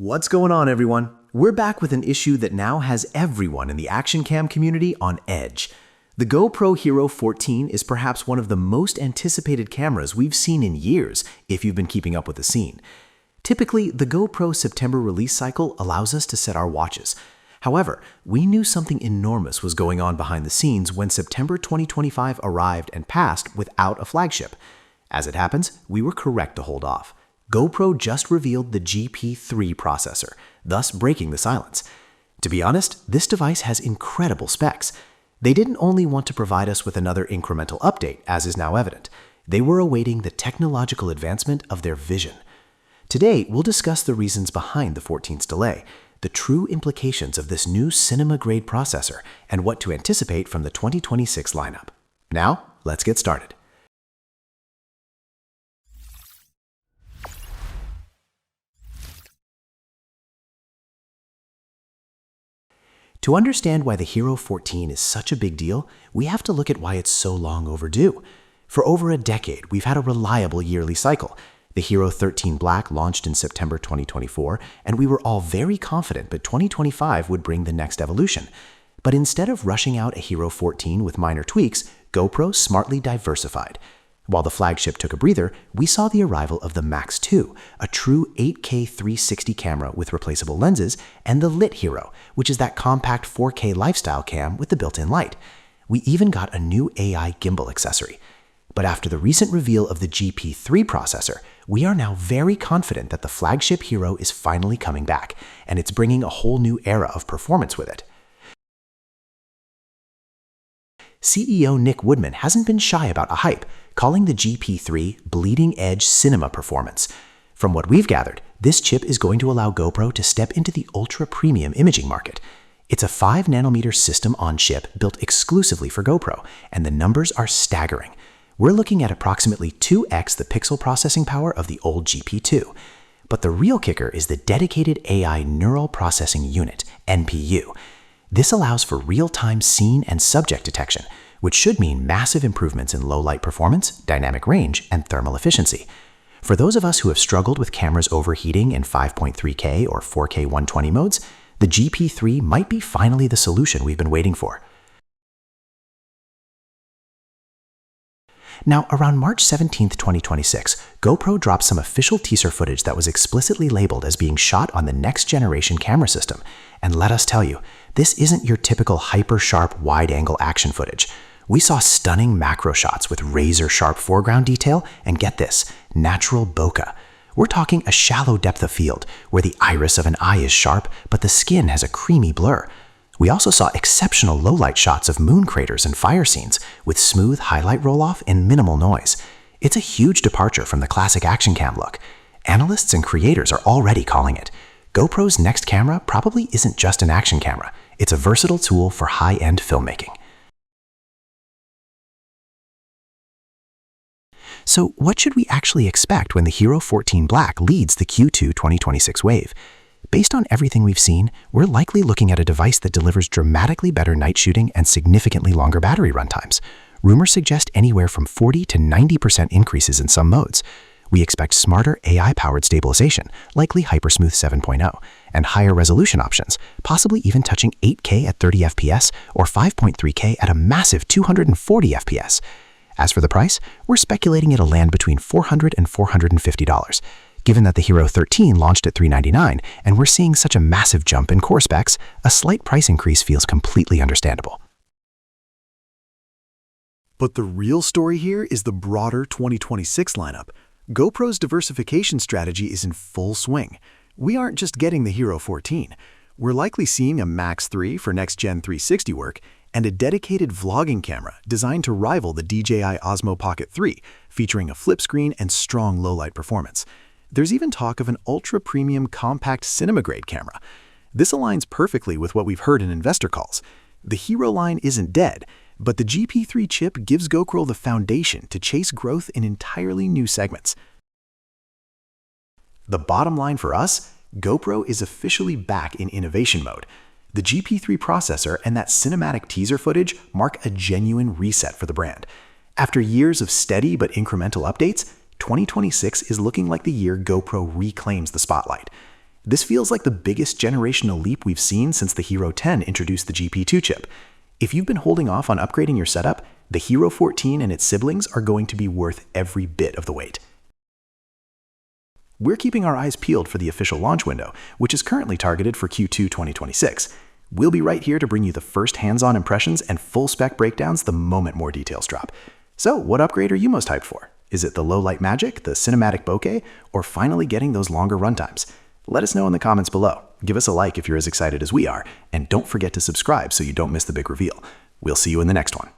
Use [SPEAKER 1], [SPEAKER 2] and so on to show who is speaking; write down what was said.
[SPEAKER 1] What's going on, everyone? We're back with an issue that now has everyone in the action cam community on edge. The GoPro Hero 14 is perhaps one of the most anticipated cameras we've seen in years if you've been keeping up with the scene. Typically, the GoPro September release cycle allows us to set our watches. However, we knew something enormous was going on behind the scenes when September 2025 arrived and passed without a flagship. As it happens, we were correct to hold off. GoPro just revealed the GP3 processor, thus breaking the silence. To be honest, this device has incredible specs. They didn't only want to provide us with another incremental update, as is now evident. They were awaiting the technological advancement of their vision. Today, we'll discuss the reasons behind the 14's delay, the true implications of this new cinema-grade processor, and what to anticipate from the 2026 lineup. Now, let's get started. To understand why the Hero 14 is such a big deal, we have to look at why it's so long overdue. For over a decade, we've had a reliable yearly cycle. The Hero 13 Black launched in September 2024, and we were all very confident that 2025 would bring the next evolution. But instead of rushing out a Hero 14 with minor tweaks, GoPro smartly diversified. While the flagship took a breather, we saw the arrival of the Max 2, a true 8K 360 camera with replaceable lenses, and the Lit Hero, which is that compact 4K lifestyle cam with the built-in light. We even got a new AI gimbal accessory. But after the recent reveal of the GP3 processor, we are now very confident that the flagship Hero is finally coming back, and it's bringing a whole new era of performance with it. CEO Nick Woodman hasn't been shy about a hype, calling the GP3 bleeding-edge cinema performance. From what we've gathered, this chip is going to allow GoPro to step into the ultra-premium imaging market. It's a 5nm system-on-chip built exclusively for GoPro, and the numbers are staggering. We're looking at approximately 2x the pixel processing power of the old GP2. But the real kicker is the dedicated AI Neural Processing Unit, NPU. This allows for real-time scene and subject detection, which should mean massive improvements in low-light performance, dynamic range, and thermal efficiency. For those of us who have struggled with cameras overheating in 5.3K or 4K 120 modes, the GP3 might be finally the solution we've been waiting for. Now, around March 17, 2026, GoPro dropped some official teaser footage that was explicitly labeled as being shot on the next-generation camera system. And let us tell you, this isn't your typical hyper-sharp wide-angle action footage. We saw stunning macro shots with razor-sharp foreground detail, and get this, natural bokeh. We're talking a shallow depth of field, where the iris of an eye is sharp, but the skin has a creamy blur. We also saw exceptional low-light shots of moon craters and fire scenes, with smooth highlight roll-off and minimal noise. It's a huge departure from the classic action cam look. Analysts and creators are already calling it. GoPro's next camera probably isn't just an action camera. It's a versatile tool for high-end filmmaking. So what should we actually expect when the Hero 14 Black leads the Q2 2026 wave? Based on everything we've seen, we're likely looking at a device that delivers dramatically better night shooting and significantly longer battery runtimes. Rumors suggest anywhere from 40 to 90% increases in some modes. We expect smarter AI-powered stabilization, likely Hypersmooth 7.0, and higher resolution options, possibly even touching 8K at 30 FPS or 5.3K at a massive 240 FPS. As for the price, we're speculating it'll land between $400 and $450. Given that the Hero 13 launched at $399 and we're seeing such a massive jump in core specs, a slight price increase feels completely understandable.
[SPEAKER 2] But the real story here is the broader 2026 lineup. GoPro's diversification strategy is in full swing. We aren't just getting the Hero 14. We're likely seeing a Max 3 for next-gen 360 work and a dedicated vlogging camera designed to rival the DJI Osmo Pocket 3, featuring a flip screen and strong low-light performance. There's even talk of an ultra-premium compact cinema-grade camera. This aligns perfectly with what we've heard in investor calls. The Hero line isn't dead, but the GP3 chip gives GoPro the foundation to chase growth in entirely new segments. The bottom line for us, GoPro is officially back in innovation mode. The GP3 processor and that cinematic teaser footage mark a genuine reset for the brand. After years of steady but incremental updates, 2026 is looking like the year GoPro reclaims the spotlight.
[SPEAKER 1] This feels like the biggest generational leap we've seen since the Hero 10 introduced the GP2 chip. If you've been holding off on upgrading your setup, the Hero 14 and its siblings are going to be worth every bit of the wait. We're keeping our eyes peeled for the official launch window, which is currently targeted for Q2 2026. We'll be right here to bring you the first hands-on impressions and full-spec breakdowns the moment more details drop. So, what upgrade are you most hyped for? Is it the low-light magic, the cinematic bokeh, or finally getting those longer runtimes? Let us know in the comments below. Give us a like if you're as excited as we are, and don't forget to subscribe so you don't miss the big reveal. We'll see you in the next one.